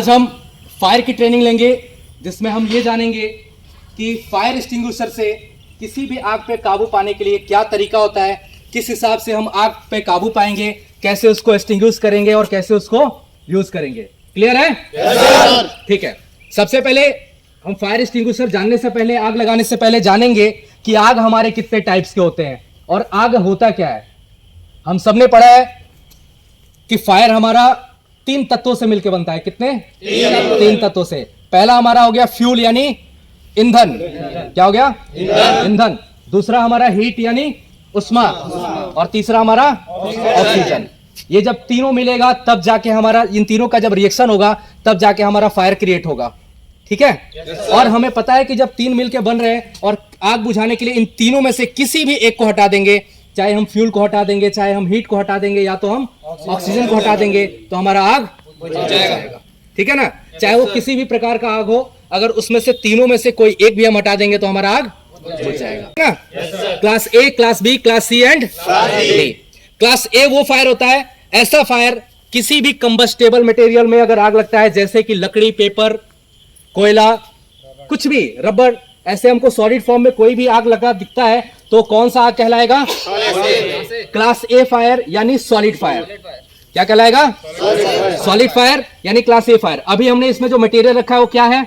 आज हम फायर की ट्रेनिंग लेंगे, जिसमें हम ये जानेंगे कि फायर एक्सटिंग्विशर से किसी भी आग पे काबू पाने के लिए क्या तरीका होता है, किस हिसाब से हम आग पे काबू पाएंगे, कैसे उसको एक्सटिंग्विश करेंगे और कैसे उसको यूज करेंगे। क्लियर है? ठीक है। सबसे पहले हम फायर एक्सटिंग्विशर जानने से पहले, आग लगाने से पहले जानेंगे कि आग हमारे कितने टाइप्स के होते हैं और आग होता क्या है। हम सबने पढ़ा है कि फायर हमारा 3 तत्वों से मिलकर बनता है। कितने? 3 तत्वों से। पहला हमारा हो गया फ्यूल यानी ईंधन। क्या हो गया? ईंधन। दूसरा हमारा हीट यानी उष्मा, और तीसरा हमारा ऑक्सीजन। ये जब तीनों मिलेगा तब जाके हमारा, इन तीनों का जब रिएक्शन होगा तब जाके हमारा फायर क्रिएट होगा। ठीक है? और हमें पता है कि जब 3 मिलके बन रहे हैं और आग बुझाने के लिए इन तीनों में से किसी भी एक को हटा देंगे, चाहे हम फ्यूल को हटा देंगे, चाहे हम हीट को हटा देंगे, या तो हम ऑक्सीजन को हटा देंगे, तो हमारा आग बुझ जाएगा। ठीक है ना? चाहे वो किसी भी प्रकार का आग हो, अगर उसमें से तीनों में से कोई एक भी हम हटा देंगे तो हमारा आग बुझ जाएगा ना। Class A, class B, class C and D. Class A वो फायर होता है, ऐसा फायर किसी भी कंबस्टेबल मटेरियल में अगर आग लगता है, जैसे कि लकड़ी, पेपर, कोयला, कुछ भी, रबर, ऐसे हमको सॉलिड फॉर्म में कोई भी आग लगा दिखता है तो कौन सा आग कहलाएगा? क्लास ए फायर यानी सॉलिड फायर। क्या कहलाएगा? सॉलिड फायर यानी क्लास ए फायर। अभी हमने इसमें जो मटेरियल रखा है वो क्या है?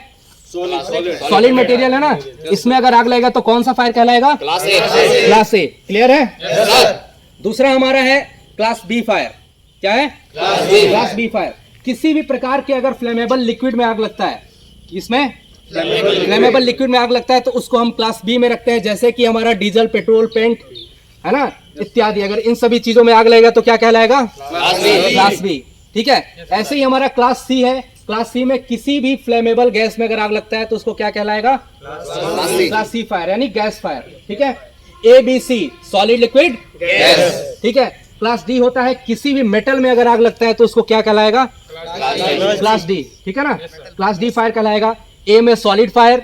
सॉलिड मटेरियल है ना। इसमें अगर आग लगेगा तो कौन सा फायर कहलाएगा? क्लास ए। क्लियर है? दूसरा हमारा है क्लास बी फायर। क्या है? Class B fire. किसी भी प्रकार के अगर फ्लेमेबल लिक्विड में आग लगता है, इसमें फ्लेमेबल लिक्विड में आग लगता है तो उसको हम क्लास बी में रखते हैं, जैसे कि हमारा डीजल, पेट्रोल, पेंट है ना, इत्यादि। अगर इन सभी चीजों में आग लगेगा तो क्या कहलाएगा? Class B. ठीक है? ऐसे ही हमारा क्लास सी है। क्लास सी में किसी भी फ्लेमेबल गैस में अगर आग लगता है तो उसको क्या कहलाएगा? क्लास सी फायर यानी गैस फायर। ठीक है? A B C solid, liquid, gas. ठीक है? क्लास डी होता है किसी भी मेटल में अगर आग लगता है तो उसको क्या कहलाएगा? Class D. ठीक है ना? क्लास डी फायर कहलाएगा। ए में सॉलिड फायर,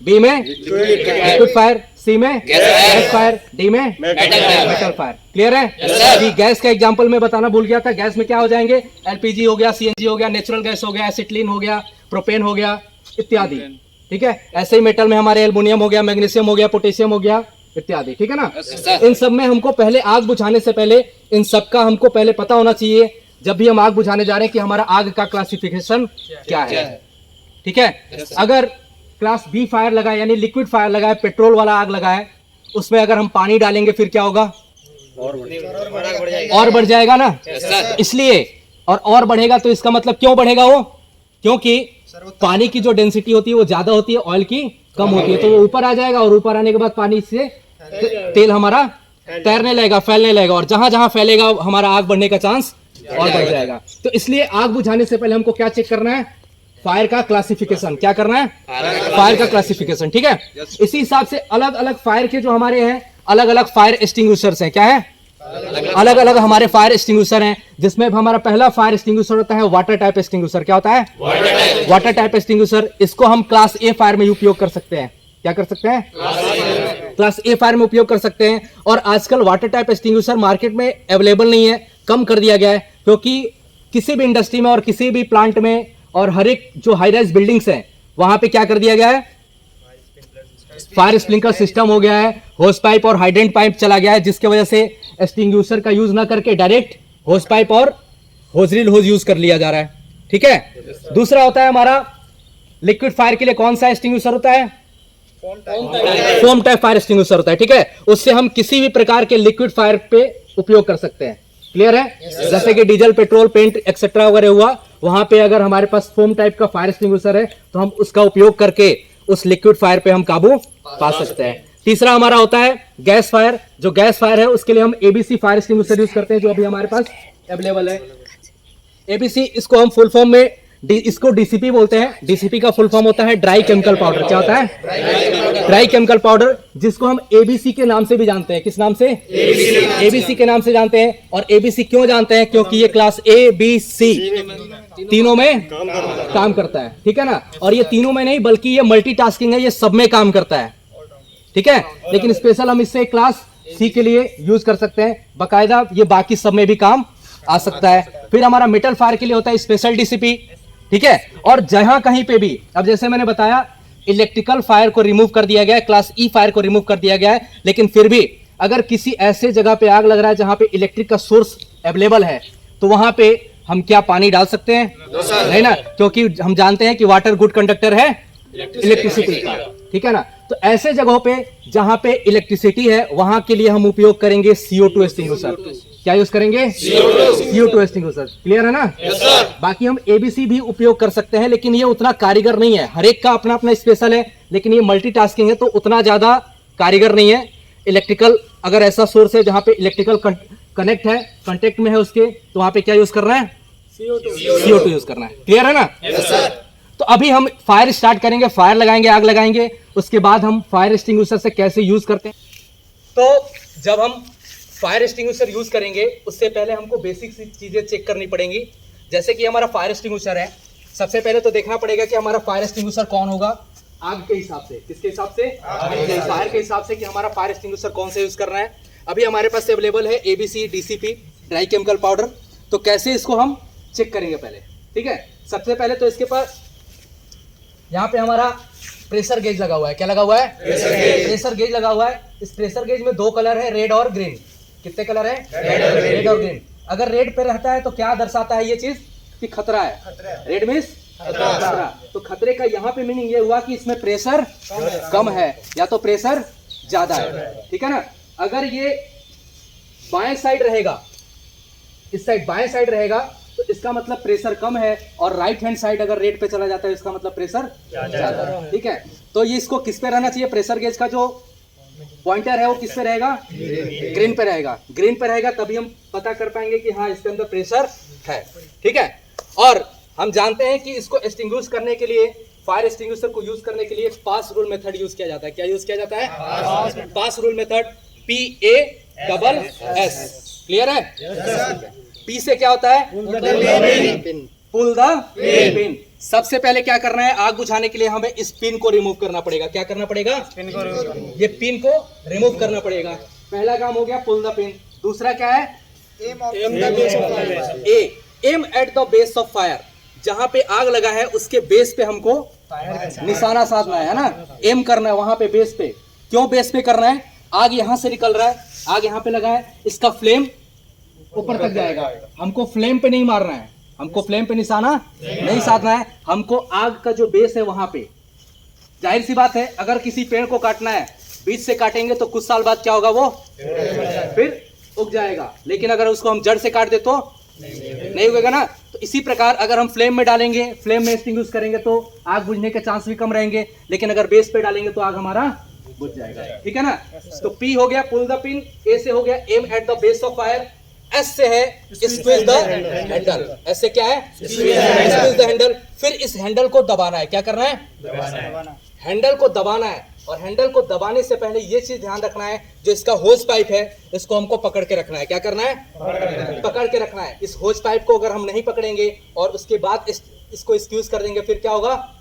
बी में लिक्विड फायर, सी में गैस फायर, डी में मेटल फायर। क्लियर है? अभी गैस का एग्जांपल मैं बताना भूल गया था। गैस में क्या हो जाएंगे? एलपीजी हो गया, सीएनजी हो गया, नेचुरल गैस हो गया, एसिटिलीन हो गया, प्रोपेन हो गया, इत्यादि। ठीक है? ऐसे ही मेटल में हमारे एल्युमिनियम हो गया, मैग्नीशियम हो गया, पोटेशियम हो गया, इत्यादि। ठीक है ना? इन सब में हमको पहले, आग बुझाने से पहले इन सब का हमको पहले पता होना चाहिए, जब भी हम आग बुझाने जा रहे हैं, कि हमारा आग का क्लासिफिकेशन क्या है। ठीक है? अगर क्लास बी फायर लगा है यानी लिक्विड फायर लगा है, पेट्रोल वाला आग लगा है, उसमें अगर हम पानी डालेंगे फिर क्या होगा? और बढ़ जाएगा ना। इसलिए और बढ़ेगा तो इसका मतलब क्यों बढ़ेगा वो? क्योंकि पानी की जो डेंसिटी होती है वो ज्यादा होती है, ऑयल की कम होती है, तो वो ऊपर आ जाएगा, और ऊपर आने के बाद पानी से तेल हमारा तैरने लगेगा, फैलने लगेगा, और जहां जहां फैलेगा हमारा आग बढ़ने का चांस और बढ़ जाएगा। तो इसलिए आग बुझाने से पहले हमको क्या चेक करना है? फायर का क्लासिफिकेशन। क्या करना है? फायर का क्लासिफिकेशन। ठीक है? इसी हिसाब से अलग अलग फायर के जो हमारे हैं, अलग अलग फायर एक्सटिंग्विशर्स हैं। क्या है? अलग अलग हमारे फायर एक्सटिंग्विशर हैं, जिसमें हमारा पहला फायर एक्सटिंग्विशर होता है वाटर टाइप एक्सटिंग्विशर। क्या होता है? Water type extinguisher. इसको हम क्लास ए फायर में उपयोग कर सकते हैं। क्या कर सकते हैं? क्लास ए फायर में उपयोग कर सकते हैं। और आजकल वाटर टाइप एक्सटिंग्विशर मार्केट में अवेलेबल नहीं है, कम कर दिया गया है, क्योंकि किसी भी इंडस्ट्री में और किसी भी प्लांट में और हर एक जो हाई राइज बिल्डिंग्स हैं वहां पे क्या कर दिया गया है? फायर स्प्रिंकलर सिस्टम हो गया है, होस पाइप और हाइड्रेंट पाइप चला गया है, जिसके वजह से एक्सटिंग्विशर का यूज ना करके डायरेक्ट होस पाइप और होजरील होज यूज कर लिया जा रहा है। ठीक है? दूसरा होता है हमारा लिक्विड फायर के लिए कौन सा एक्सटिंग्विशर होता है? फोम टाइप फायर एक्सटिंग्विशर होता है। ठीक है? उससे हम किसी भी प्रकार के लिक्विड फायर पे उपयोग कर सकते हैं। क्लियर है? जैसे कि डीजल, पेट्रोल, पेंट एक्सेट्रा वगैरह हुआ, वहां पे अगर हमारे पास फोम टाइप का फायर एक्सटिंग्विशर है तो हम उसका उपयोग करके उस लिक्विड फायर पे हम काबू पा सकते हैं। तीसरा हमारा होता है गैस फायर। जो गैस फायर है उसके लिए हम एबीसी फायर एक्सटिंग्विशर यूज करते हैं, जो अभी हमारे पास अवेलेबल है। एबीसी, इसको हम फुल फॉर्म में इसको डीसीपी बोलते हैं। डीसीपी का फुल फॉर्म होता है ड्राई केमिकल पाउडर। क्या होता है? ड्राई केमिकल पाउडर, जिसको हम एबीसी के नाम से भी जानते हैं। किस नाम से? एबीसी के नाम से जानते हैं। और एबीसी क्यों जानते हैं? क्योंकि ये क्लास ए बी सी तीनों में काम करता है। ठीक है ना? और ये तीनों में नहीं, बल्कि ये मल्टीटास्किंग है, ये सब में काम करता है। ठीक है? लेकिन स्पेशल हम इससे क्लास सी के लिए यूज कर सकते हैं, बाकायदा ये बाकी सब में भी काम आ सकता है। फिर हमारा मेटल फायर के लिए होता है स्पेशल डीसीपी। ठीक है। और जहां कहीं पे भी, अब जैसे मैंने बताया इलेक्ट्रिकल फायर को रिमूव कर दिया गया है, क्लास ई फायर को रिमूव कर दिया गया है, लेकिन फिर भी अगर किसी ऐसे जगह पे आग लग रहा है जहां पे इलेक्ट्रिक का सोर्स अवेलेबल है, तो वहां पे हम क्या पानी डाल सकते हैं? नहीं ना, क्योंकि हम जानते हैं कि वाटर गुड कंडक्टर है इलेक्ट्रिसिटी का, ठीक है ना। तो ऐसे जगहों पे जहां पे इलेक्ट्रिसिटी है वहां के लिए हम उपयोग करेंगे CO2 एक्सटिंग्विशर। क्या यूज करेंगे? CO2 extinguisher. क्लियर है ना? बाकी हम ABC भी उपयोग कर सकते हैं, लेकिन ये उतना कारीगर नहीं है। हर एक का अपना अपना स्पेशल है, लेकिन ये मल्टीटास्किंग है तो उतना ज्यादा कारीगर नहीं है। इलेक्ट्रिकल अगर ऐसा सोर्स है जहां पे इलेक्ट्रिकल कनेक्ट है, कांटेक्ट में है उसके, तो वहां पे क्या यूज करना है? CO2 यूज करना है। क्लियर है ना? तो अभी हम फायर स्टार्ट करेंगे, फायर लगाएंगे, आग लगाएंगे, उसके बाद हम फायर एक्सटिंग्विशर से कैसे यूज करते हैं। तो जब हम फायर एक्सटिंग्विशर यूज करेंगे उससे पहले हमको बेसिक चीजें चेक करनी पड़ेंगी। जैसे कि हमारा फायर एक्सटिंग्विशर है, सबसे पहले तो देखना पड़ेगा कि हमारा फायर एक्सटिंग्विशर कौन होगा, आग के हिसाब से। किसके हिसाब से? फायर के हिसाब से कि हमारा फायर एक्सटिंग्विशर कौन सा यूज करना है। अभी हमारे पास अवेलेबल है ABC DCP dry chemical powder. तो कैसे इसको हम चेक करेंगे पहले, ठीक है। सबसे पहले तो इसके पास यहाँ पे हमारा प्रेशर गेज लगा हुआ है। क्या लगा हुआ है? प्रेशर गेज लगा हुआ है। इस प्रेशर गेज में 2 कलर है, रेड और ग्रीन। कितने कलर है? रेड और ग्रीन। अगर रेड पे रहता है तो क्या दर्शाता है ये चीज कि खतरा है। रेड मींस खतरा। तो खतरे का यहाँ पे मीनिंग ये हुआ कि इसमें प्रेशर कम है या तो प्रेशर ज्यादा है, ठीक है ना। अगर ये बाएं साइड रहेगा, इस साइड बाएं साइड रहेगा, तो इसका मतलब प्रेशर कम है, और राइट हैंड साइड अगर रेड पे चला जाता है इसका मतलब प्रेशर ज्यादा है, ठीक है। तो ये इसको किस पे रहना चाहिए? प्रेशर गेज का जो पॉइंटर है वो किस पे रहेगा? ग्रीन पे रहेगा। ग्रीन पे रहेगा तभी हम पता कर पाएंगे कि हाँ इसके अंदर प्रेशर है, ठीक है। और हम जानते हैं कि इसको एक्सटिंग्विश करने के लिए, फायर एक्सटिंग्विशर को यूज करने के लिए पास रूल मेथड यूज किया जाता है। क्या यूज किया जाता है? Pass rule method, PASS। Clear है? P से क्या होता है? Pull the pin. सबसे पहले क्या करना है? आग बुझाने के लिए हमें इस पिन को रिमूव करना पड़ेगा। क्या करना पड़ेगा? ये पिन को रिमूव करना पड़ेगा। पहला काम हो गया पुल द पिन। दूसरा क्या है? Aim at the base of fire. जहां पे आग लगा है उसके बेस पे हमको निशाना साधना है ना, एम करना है वहां पे बेस पे। क्यों बेस पे करना है? आग यहां से निकल रहा है, आग यहां पे लगा है, इसका फ्लेम ऊपर तक जाएगा। हमको फ्लेम पे नहीं मारना है, हमको फ्लेम पे निशाना नहीं साधना है, हमको आग का जो बेस है वहां पे। जाहिर सी बात है, अगर किसी पेड़ को काटना है, बीच से काटेंगे तो कुछ साल बाद क्या होगा? वो फिर उग जाएगा। लेकिन अगर उसको हम जड़ से काट दे तो नहीं उगेगा ना। तो इसी प्रकार अगर हम फ्लेम में डालेंगे, फ्लेम में एक्सटिंग्विश करेंगे तो आग बुझने के चांस भी कम रहेंगे, लेकिन अगर बेस पे डालेंगे तो आग हमारा बुझ जाएगा, ठीक है ना। तो P हो गया पुल द पिन, A से हो गया aim at the base of fire, S से है स्क्वीज द हैंडल। S से क्या है? Squeeze the handle. फिर इस हैंडल को दबाना है। क्या करना है? हैंडल को दबाना है। और हैंडल को दबाने से पहले ये चीज ध्यान रखना है, जो इसका होज पाइप है इसको हमको पकड़ के रखना है। क्या करना है? पकड़ के रखना है। इस होज पाइप को अगर हम नहीं पकड़ेंगे और उसके बाद इसको स्क्यूज कर देंगे, फिर क्या होगा?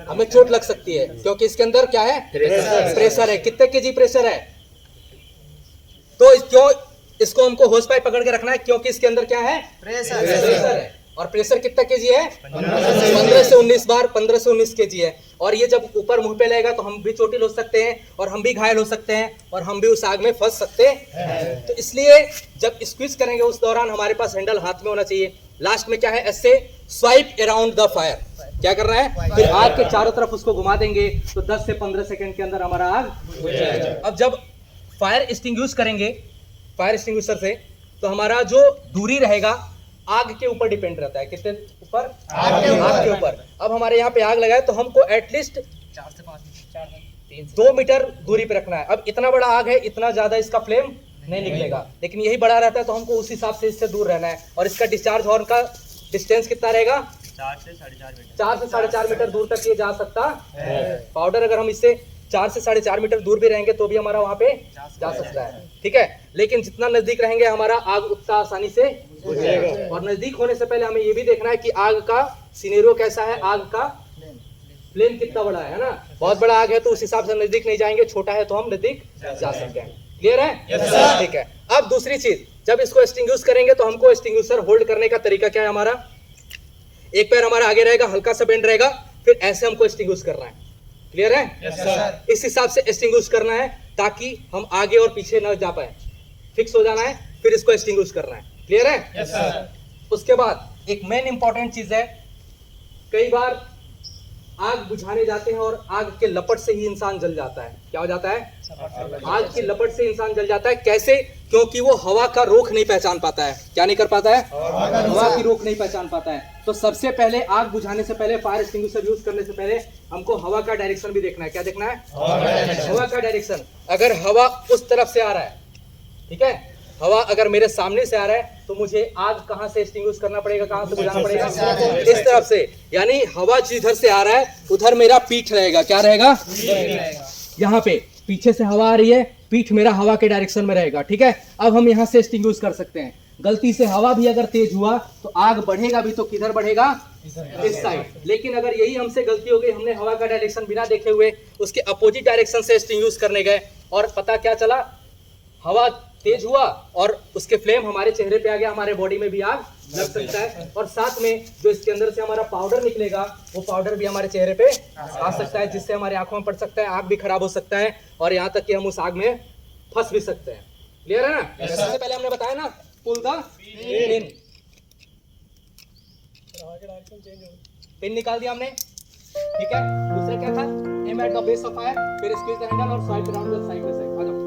हमें चोट लग सकती है, क्योंकि इसके अंदर क्या है? प्रेशर है। कितने केजी प्रेशर है? तो क्यों इसको हमको होज पाइप पकड़ के रखना है? क्योंकि इसके अंदर क्या है? प्रेशर है। और प्रेशर कितना केजी है? 15 से 19 बार 15 से 19 केजी है। और ये जब ऊपर मुंह पे लगेगा तो हम भी चोटिल हो सकते हैं, और हम भी घायल हो सकते हैं, और हम भी उस आग में फंस सकते हैं। तो इसलिए जब स्क्वीज करेंगे उस दौरान हमारे पास हैंडल हाथ में होना चाहिए। लास्ट में क्या है? ऐसे स्वाइप अराउंड द फायर। क्या करना है? फिर आग के चारों तरफ उसको घुमा देंगे तो 10 से 15 सेकंड के अंदर हमारा आग बुझ जाएगा। अब जब फायर एक्सटिंग्विश करेंगे फायर एक्सटिंग्विशर से, तो हमारा जो दूरी रहेगा आग के ऊपर डिपेंड रहता है। कितने ऊपर? आग के ऊपर। अब हमारे यहाँ पे आग लगा है तो हमको एटलीस्ट 4 से 5 2 मीटर दूरी पे रखना है। अब इतना बड़ा आग है, इतना ज्यादा इसका फ्लेम नहीं निकलेगा, लेकिन यही बड़ा रहता है तो हमको उस हिसाब से इससे दूर रहना है। और इसका डिस्चार्ज हॉर्न का डिस्टेंस कितना रहेगा? 4 से 4.5 मीटर दूर तक ये जा सकता है। पाउडर अगर हम इससे 4 से 4.5 मीटर दूर भी रहेंगे तो भी हमारा वहां पे जा सकता है, ठीक है। लेकिन जितना नजदीक रहेंगे हमारा आग उतना आसानी से बुझ जाएगा। और नजदीक होने से पहले हमें ये भी देखना है कि आग का सिनेरियो कैसा है, आग का फ्लेम कितना बड़ा है ना। बहुत बड़ा आग है तो उस हिसाब से नजदीक नहीं जाएंगे, छोटा है तो हम नजदीक जा सकते हैं। क्लियर है? ठीक है। अब दूसरी चीज, जब इसको एक्सटिंग्विश करेंगे तो हमको एक्सटिंग्विशर होल्ड करने का तरीका क्या है हमारा? एक पैर हमारा आगे रहेगा, हल्का सा बेंड रहेगा, फिर ऐसे हमको एक्सटिंग्विश करना है। क्लियर है? Yes sir. इस हिसाब से एक्सटिंग्विश करना है ताकि हम आगे और पीछे न जा पाए। फिक्स हो जाना है, फिर इसको एक्सटिंग्विश करना है। क्लियर है? Yes sir. उसके बाद एक मेन इंपॉर्टेंट चीज है, कई बार आग बुझाने जाते हैं और आग के लपट से ही इंसान जल जाता है। क्या हो जाता है? आग की लपट से इंसान जल जाता है। कैसे? क्योंकि वो हवा का रोक नहीं पहचान पाता है। क्या नहीं कर पाता है? हवा की रोक नहीं पहचान पाता है। तो सबसे पहले आग बुझाने से पहले, फायर एक्सटिंग्विशर यूज करने से पहले हमको हवा का डायरेक्शन भी देखना है। क्या देखना है? हवा का डायरेक्शन। अगर हवा उस तरफ से आ रहा है, ठीक है, हवा अगर मेरे सामने से आ रहा है तो मुझे आग कहां से एक्सटिंग्विश करना पड़ेगा, कहां से बुझाना पड़ेगा? इस तरफ से। यानी हवा जिधर से आ रहा है उधर मेरा पीठ रहेगा। क्या रहेगा? यहाँ पे पीछे से हवा आ रही है, पीठ मेरा हवा के डायरेक्शन में रहेगा। ठीक है, अब हम यहाँ से एक्सटिंग्विश कर सकते हैं। गलती से हवा भी अगर तेज हुआ तो आग बढ़ेगा भी तो किधर बढ़ेगा? इस साइड। लेकिन अगर यही हमसे गलती हो गई, हमने हवा का डायरेक्शन बिना देखे हुए उसके अपोजिट डायरेक्शन से एक्सटिंग्विश करने गए और पता क्या चला, हवा तेज हुआ और उसके फ्लेम हमारे चेहरे पे आ गया, हमारे बॉडी में भी आग लग सकता है। और साथ में जो इसके अंदर से हमारा पाउडर निकलेगा वो पाउडर भी हमारे चेहरे पे आ सकता है, जिससे हमारे आंखों में पड़ सकता है, आंख भी खराब हो सकता है और यहाँ तक कि हम उस आग में फंस भी सकते हैं। क्लियर है ना? सबसे पहले हमने बताया ना, पुल द पिन। पिन निकाल दिया हमने, ठीक है। दूसरा क्या था? Aim at the base of fire, फिर स्क्वीज द हैंडल और swipe around the side by side.